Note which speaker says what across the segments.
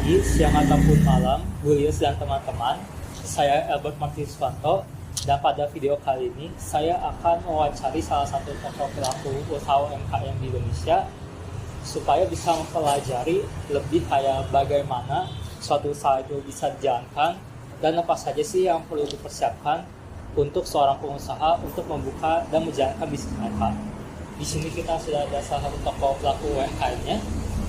Speaker 1: pagi, siang ataupun malam, Julius dan teman-teman. Saya Albert Martinswanto dan pada video kali ini saya akan mewawancari salah satu tokoh pelaku usaha UMKM di Indonesia supaya bisa mempelajari lebih kayak bagaimana suatu usaha itu bisa dijalankan dan apa saja sih yang perlu dipersiapkan untuk seorang pengusaha untuk membuka dan menjalankan bisnis mereka. Di sini kita sudah ada salah satu tokoh pelaku UMKM-nya.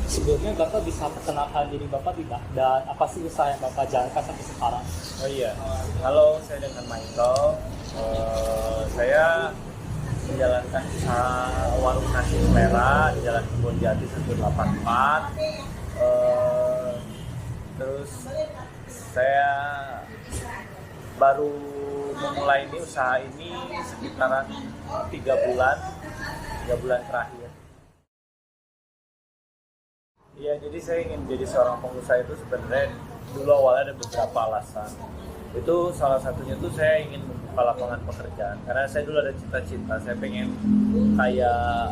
Speaker 1: Sebelumnya Bapak bisa perkenalkan diri Bapak tidak? Dan apa sih usaha yang Bapak jalankan sampai sekarang?
Speaker 2: Oh iya, halo, saya dengan Michael. Saya menjalankan usaha warung nasi selera di Jalan Kebonjati 184. Terus saya baru memulai usaha ini sekitaran 3 bulan terakhir. Iya, jadi saya ingin jadi seorang pengusaha itu sebenarnya dulu awalnya ada beberapa alasan. Itu salah satunya tuh saya ingin membuka lapangan pekerjaan. Karena saya dulu ada cita-cita, saya pengen kayak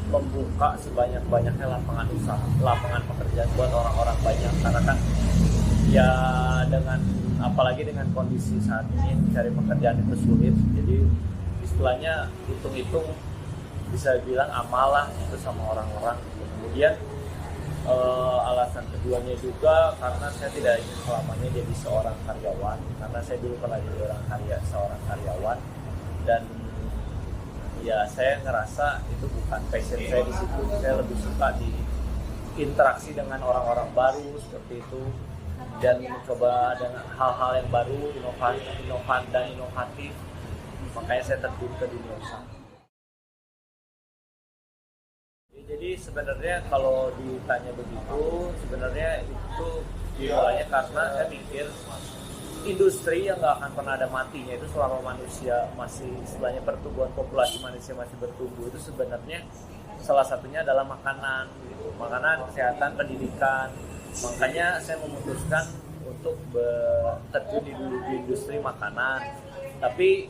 Speaker 2: membuka sebanyak-banyaknya lapangan usaha, lapangan pekerjaan buat orang-orang banyak. Karena kan ya apalagi dengan kondisi saat ini mencari pekerjaan itu sulit. Jadi istilahnya hitung-hitung bisa bilang amalah itu sama orang-orang. Kemudian alasan keduanya juga karena saya tidak ingin selamanya jadi seorang karyawan, karena saya dulu pernah jadi seorang karyawan dan ya saya ngerasa itu bukan passion saya di situ. Saya lebih suka di interaksi dengan orang-orang baru seperti itu dan mencoba dengan hal-hal yang baru, inovatif. Makanya saya terjun ke dunia usaha. Jadi sebenarnya kalau ditanya begitu, sebenarnya itu dimulainya karena saya pikir industri yang nggak akan pernah ada matinya itu selama manusia masih istilahnya pertumbuhan populasi manusia masih bertumbuh, itu sebenarnya salah satunya adalah makanan, makanan, kesehatan, pendidikan. Makanya saya memutuskan untuk terjun di industri makanan. Tapi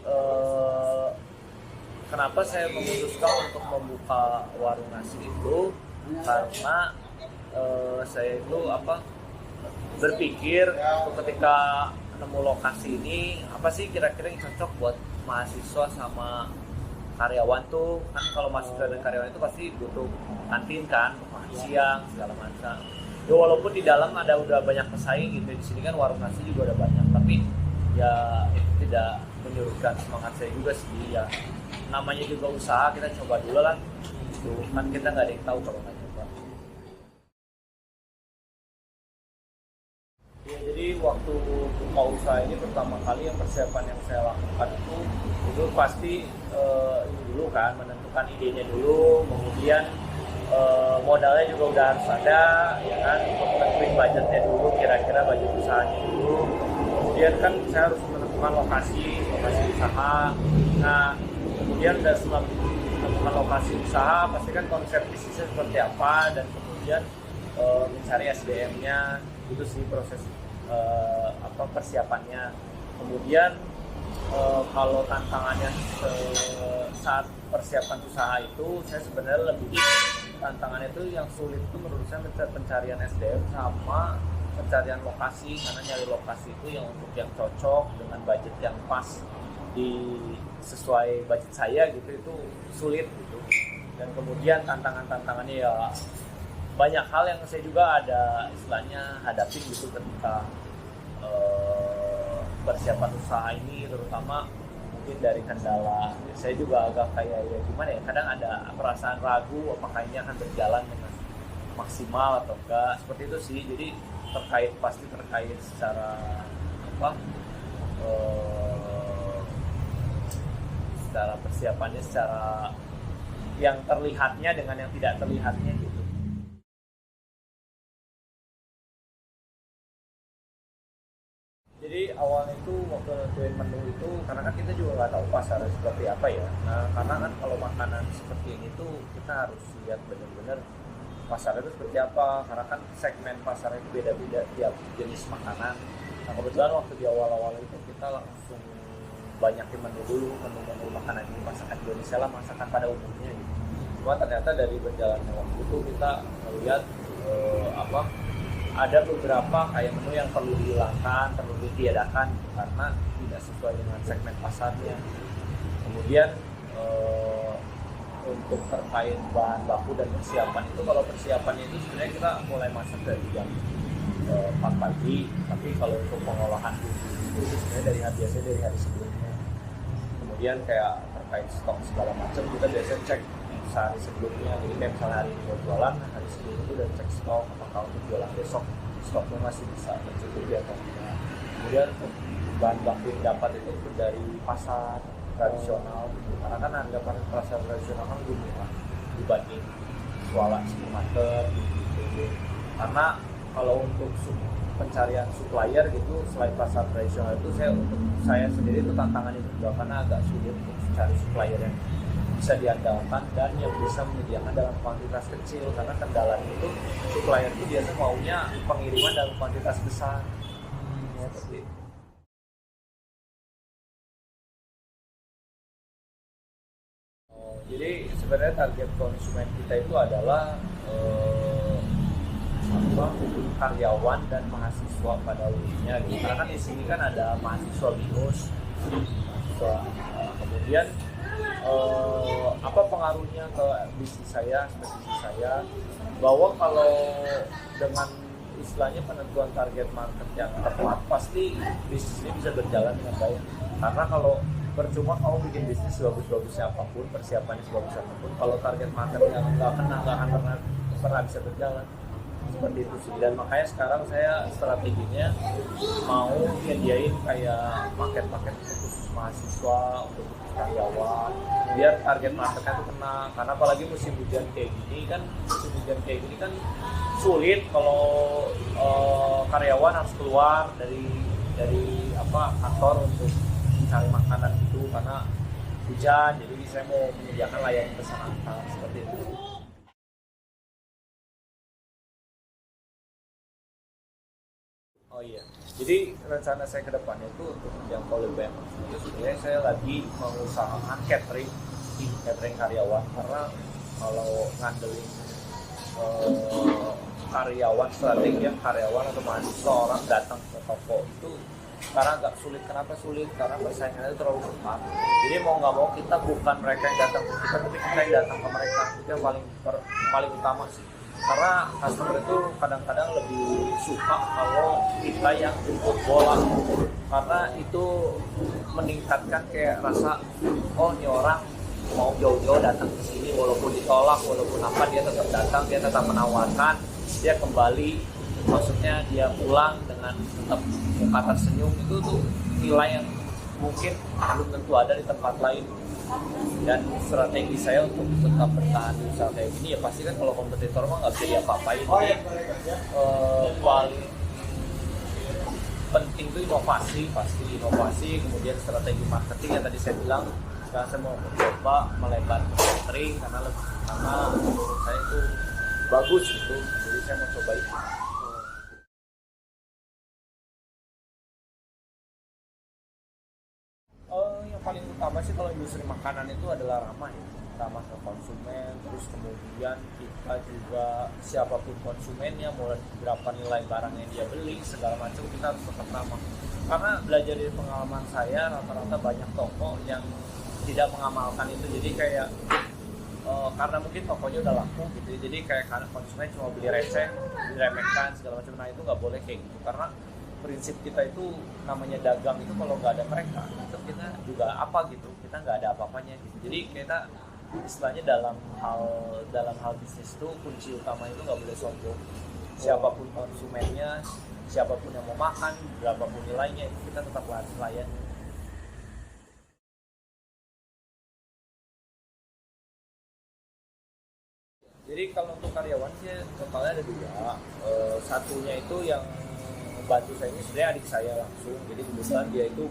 Speaker 2: kenapa saya memutuskan untuk membuka warung nasi itu? Karena saya itu berpikir ketika nemu lokasi ini apa sih kira-kira yang cocok buat mahasiswa sama karyawan tuh. Kan kalau mahasiswa dan karyawan itu pasti butuh kantin kan, makan siang segala macam. Ya walaupun di dalam udah banyak pesaing gitu, di sini kan warung nasi juga udah banyak, tapi ya itu tidak menyurutkan semangat saya juga sih ya. Namanya juga usaha, kita coba dulu lah. Tuh, kan kita nggak ada yang tahu kalau nggak coba. Ya, jadi waktu buka usaha ini pertama kali yang persiapan yang saya lakukan itu pasti ini dulu kan, menentukan idenya dulu, kemudian modalnya juga udah harus ada, ya kan, untuk menentuin budgetnya dulu, kira-kira budget usahanya dulu. Kemudian kan saya harus menentukan lokasi usaha. Nah, kemudian setelah menemukan lokasi usaha, pasti kan konsep bisnisnya seperti apa, dan kemudian mencari SDM-nya, itu sih proses persiapannya. Kemudian kalau tantangannya saat persiapan usaha itu, saya sebenarnya lebih tantangannya itu yang sulit itu menurut saya pencarian SDM sama pencarian lokasi, karena nyari lokasi itu yang untuk yang cocok dengan budget yang pas sesuai budget saya gitu, itu sulit gitu. Dan kemudian tantangannya ya banyak hal yang saya juga ada istilahnya hadapin gitu ketika persiapan usaha ini, terutama mungkin dari kendala saya juga agak kayak ya gimana ya, kadang ada perasaan ragu apakah ini akan berjalan dengan maksimal atau enggak, seperti itu sih. Jadi pasti terkait secara secara persiapannya, secara yang terlihatnya dengan yang tidak terlihatnya gitu. Jadi awalnya itu waktu nentuin menu itu, karena kan kita juga nggak tahu pasarnya seperti apa ya. Nah, karena kan kalau makanan seperti ini tuh kita harus lihat benar-benar pasarnya itu seperti apa, karena kan segmen pasarnya itu beda-beda tiap jenis makanan. Nah, kebetulan waktu di awal-awal itu kita langsung banyakin menu makanan ini, masakan Indonesia lah, masakan pada umumnya gitu. Cuma ternyata dari berjalannya waktu itu kita melihat ada beberapa kayak menu yang perlu dihilangkan, perlu ditiadakan karena tidak sesuai dengan segmen pasarnya. Kemudian untuk terkait bahan baku dan persiapan itu, kalau persiapannya itu sebenarnya kita mulai masak dari jam 4 pagi, tapi kalau untuk pengolahan itu sebenarnya biasanya dari hari sebelumnya. Kemudian kayak terkait stok segala macam kita biasanya cek sehari sebelumnya. Jadi kayak misalnya hari ini mau jualan, hari sebelumnya itu udah cek stok apakah untuk jualan besok stoknya masih bisa mencukupi atau tidak. Kemudian untuk bahan baku yang dapat itu dari pasar tradisional, karena kan harga pasar tradisional kan lebih murah dibanding jualan supermarket gitu. Karena kalau untuk pencarian supplier gitu selain pasar tradisional itu untuk saya sendiri itu tantangannya juga, karena agak sulit untuk cari supplier yang bisa diandalkan dan yang bisa menyediakan dalam kuantitas kecil, karena kendalanya itu supplier itu biasanya maunya pengiriman dalam kuantitas besar. Seperti itu. Jadi sebenarnya target konsumen kita itu adalah karyawan dan mahasiswa pada umumnya gitu. Karena kan di sini kan ada mahasiswa BINUS, kemudian apa pengaruhnya ke bisnis saya, spesifik saya, bahwa kalau dengan istilahnya penentuan target market yang tepat, pasti bisnis ini bisa berjalan dengan baik. Karena kalau percuma kamu bikin bisnis sebagus-bagusnya apapun, persiapannya sebagus apapun, kalau target marketnya nggak akan pernah bisa berjalan. Seperti itu sih. Dan makanya sekarang saya strateginya mau nyediain kayak paket-paket khusus mahasiswa, untuk karyawan, biar target marketnya itu kena. Karena apalagi musim hujan kayak gini kan sulit kalau karyawan harus keluar dari kantor untuk mencari makanan itu karena hujan. Jadi saya mau menyediakan layanan pesan antar seperti itu. Oh iya, jadi rencana saya ke depannya itu untuk menjangkau lebih banyak konsumen itu sebenarnya saya lagi mengusahakan catering karyawan, karena kalau ngandelin karyawan, strategi yang karyawan atau mahasiswa orang datang ke toko itu sekarang agak sulit. Kenapa sulit? Karena persaingannya itu terlalu ketat. Jadi mau nggak mau kita bukan mereka yang datang ke kita, tapi kita yang datang ke mereka. Itu yang paling utama sih. Karena customer itu kadang-kadang lebih suka kalau kita yang jemput bola, karena itu meningkatkan kayak rasa, oh ini orang mau jauh-jauh datang ke sini walaupun ditolak, walaupun apa dia tetap datang, dia tetap menawarkan, dia kembali, maksudnya dia pulang dengan tetap muka tersenyum. Itu tuh nilai yang mungkin belum tentu ada di tempat lain. Dan strategi saya untuk tetap bertahan di usaha kayak gini ya pasti kan kalau kompetitor mah nggak bisa diapa-apain. Paling penting itu inovasi, kemudian strategi marketing yang tadi saya bilang. Sekarang saya mau mencoba melebar ke catering karena menurut saya itu bagus gitu, jadi saya mau coba itu. Yang paling utama sih kalau industri makanan itu adalah ramah ke konsumen, terus kemudian kita juga siapapun konsumennya, mulai berapa nilai barang yang dia beli, segala macam kita harus tetap ramah. Karena belajar dari pengalaman saya, rata-rata banyak toko yang tidak mengamalkan itu, jadi kayak karena mungkin tokonya udah laku gitu, jadi kayak karena konsumen cuma beli receh, diremehkan segala macam. Nah itu nggak boleh kayak gitu, karena prinsip kita itu namanya dagang itu kalau nggak ada mereka itu kita juga apa gitu, kita nggak ada apa-apanya gitu. Jadi kita istilahnya dalam hal bisnis itu kunci utama itu nggak boleh sombong. Siapapun konsumennya, siapapun yang mau makan, berapapun nilainya itu kita tetap layan. Jadi kalau untuk karyawan sih totalnya ada 2. Satunya itu yang bantu saya ini sebenarnya adik saya langsung, jadi kebetulan dia itu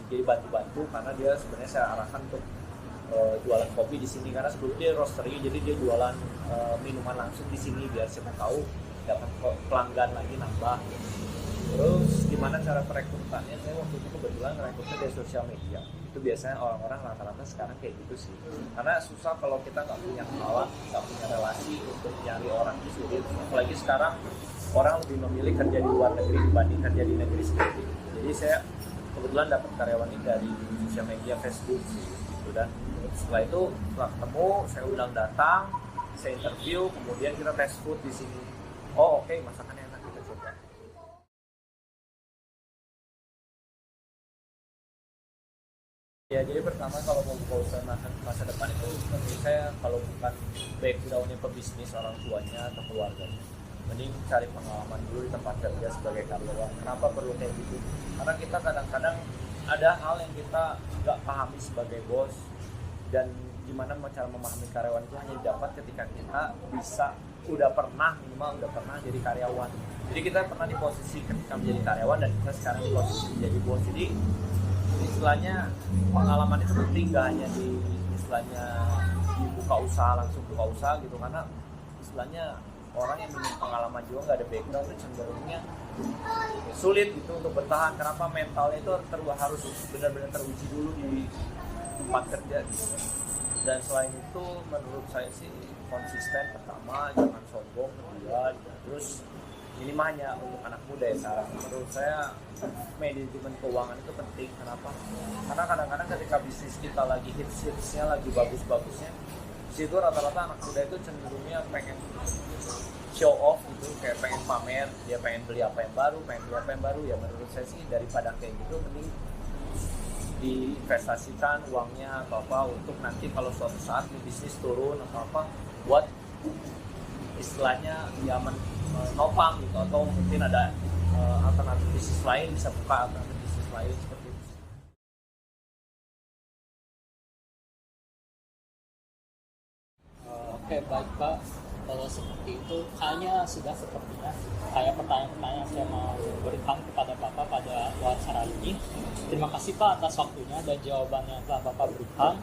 Speaker 2: jadi bantu karena dia sebenarnya saya arahkan untuk jualan kopi di sini, karena sebelumnya dia roastery, jadi dia jualan minuman langsung di sini biar siapa tahu dapat pelanggan lagi nambah. Terus gimana cara perekrutannya? Saya waktu itu kebetulan rekrutnya dari sosial media. Itu biasanya orang-orang rata-rata sekarang kayak gitu sih. Karena susah kalau kita nggak punya kenalan, nggak punya relasi untuk nyari orang itu sulit. Apalagi sekarang orang lebih memilih kerja di luar negeri dibanding kerja di negeri sendiri. Jadi saya kebetulan dapat karyawan ini dari sosial media Facebook gitu. Dan setelah itu setelah ketemu saya undang datang, saya interview, kemudian kita tes food di sini. Oh oke, masakannya enak, kita coba. Ya, jadi pertama kalau mau buka usaha masa depan itu menurut saya kalau bukan backgroundnya pebisnis orang tuanya atau keluarganya, mending cari pengalaman dulu di tempat kerja sebagai karyawan. Kenapa perlu kayak gitu? Karena kita kadang-kadang ada hal yang kita nggak pahami sebagai bos, dan gimana cara memahami karyawan itu hanya dapat ketika kita bisa minimal udah pernah jadi karyawan. Jadi kita pernah di posisi ketika menjadi karyawan dan kita sekarang di posisi menjadi bos. Jadi istilahnya pengalaman itu penting, gak hanya di istilahnya dibuka usaha langsung buka usaha gitu, karena istilahnya orang yang punya pengalaman juga nggak ada background itu cenderungnya sulit gitu untuk bertahan. Kenapa? Mentalnya itu harus benar-benar teruji dulu di tempat kerja gitu. Dan selain itu menurut saya sih konsisten pertama, jangan sombong kedua, terus ini mah hanya untuk anak muda ya sekarang. Menurut saya manajemen keuangan itu penting. Kenapa? Karena kadang-kadang ketika bisnis kita lagi hits-hitsnya, lagi bagus-bagusnya, situ rata-rata anak muda itu cenderungnya pengen show off gitu, kayak pengen pamer, dia pengen beli apa yang baru, ya menurut saya sih daripada kayak gitu mending diinvestasikan uangnya atau apa untuk nanti kalau suatu saat bisnis turun atau apa buat istilahnya ya menopang gitu, atau mungkin ada alternatif bisnis lain, bisa buka alternatif bisnis lain seperti itu.
Speaker 1: Oke, baik Pak. Kalau seperti itu, kayaknya sudah sepertinya kayak pertanyaan-pertanyaan yang saya mau berikan kepada Bapak pada wawancara ini. Terima kasih Pak atas waktunya dan jawabannya yang telah Bapak berikan.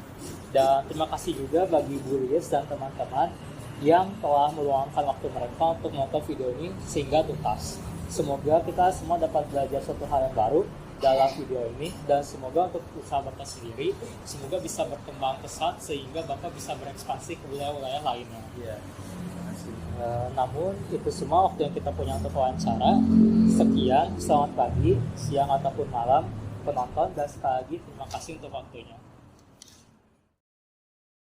Speaker 1: Dan terima kasih juga bagi Bu Lies dan teman-teman yang telah meluangkan waktu mereka untuk menonton video ini sehingga tuntas. Semoga kita semua dapat belajar suatu hal yang baru dalam video ini, dan semoga untuk usaha Bapak sendiri semoga bisa berkembang pesat sehingga Bapak bisa berekspansi ke wilayah-wilayah lainnya.
Speaker 2: Iya. Terima kasih.
Speaker 1: Namun itu semua waktu yang kita punya untuk wawancara. Sekian, selamat pagi, siang ataupun malam penonton, dan sekali lagi terima kasih untuk waktunya.